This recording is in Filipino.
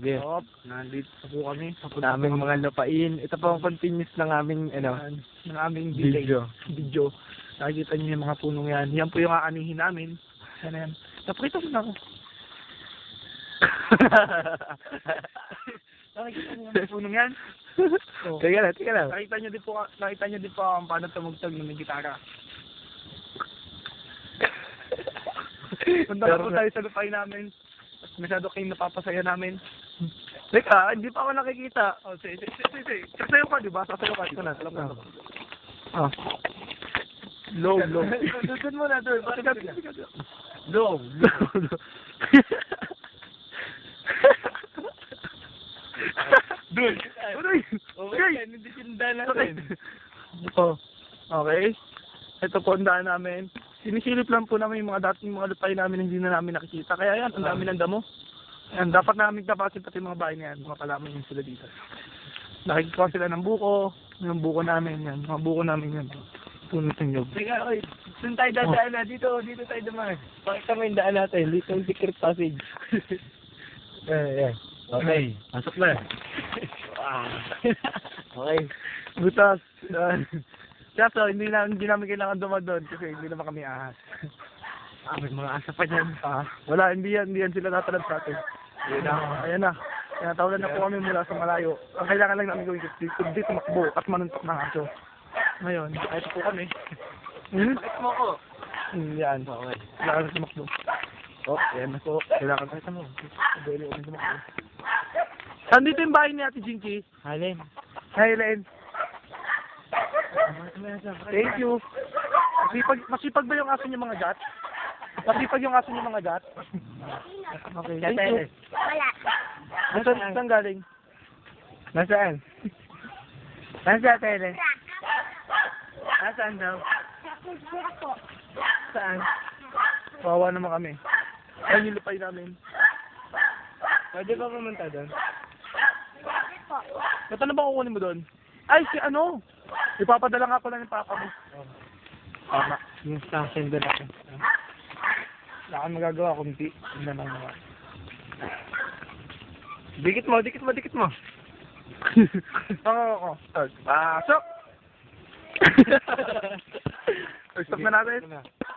sige. Op, nandito po kami. Sa aming mga lupain. Ito po ang continuous ng aming, Ng aming video. video. Nakikita niyo yung mga punong yan. Yan po yung aanihin namin. Yan yan. Napakita mo na ako. Nakikita niyo yung mga punong yan. So, Teka lang. nakita niyo din po ang paano tumugtog ng gitara. Punta na po tayo sa lupain namin. At masyado kayong napapasaya namin. Teka, hindi pa ako nakikita. Oh, sige. Sasayaw ka, di ba? Sasayaw ka. Ito na, salam na. Ah. Low. Doon mo na, doon. Low. Doon. Okay, hindi sinda natin. Oh, okay. Ito po ang daan namin. Sinisilip lang po namin yung mga dating mga lupay namin hindi na namin nakikita. Kaya yan, ang dami ng damo. Yan, dapat namin tapasin pati mga bahay na yan. Mga palaman yung sila dito. Nakikita sila ng buko. Yung buko namin yan. Mga buko namin yan. Tunod ng nyog. Teka, okay. Doon tayo dadaan na. Dito tayo dumaan. Pakita mo yung daan natin. Dito yung secret passage. Yeah. Okay. Pasok na. Okay. Butas. Kaso, hindi namin kailangan dumaan doon kasi hindi naman kami ahas. May mga asa pa dyan. Wala, hindi yan sila tatalab sa atin. Ayan na. Tinatawalan na po kami mula sa malayo. Ang kailangan lang namin gawin is dito tumakbo at manuntok ng aso. Ngayon, ito po kami. Bakit mo ko? Yan. Okay. Kailangan na tumakbo. Oh, yan na po. Kailangan na mo. Dali kami tumakbo. Saan dito yung bahay ni Ate Jinky? Halin. Hi, Len. Thank you. Masipag ba yung aso niyo mga gat? Masipag yung aso niyo mga gat? Okay, thank you. Wala. Saan galing? Nasaan? Nasaan, Tele? Nasaan daw? Ako. Saan? Kawawa naman kami. Ayun yung lupay namin. Pwede ba pumunta doon? Ba't ano ba kukunin mo doon? Ay, si ano? Ipapadala nga pala ng papa mo. Tama. Yung station doon ako. Wala kang magagawa, kunti. Hindi na lang naman. Dikit mo. Oo. Pasok! Stop na natin.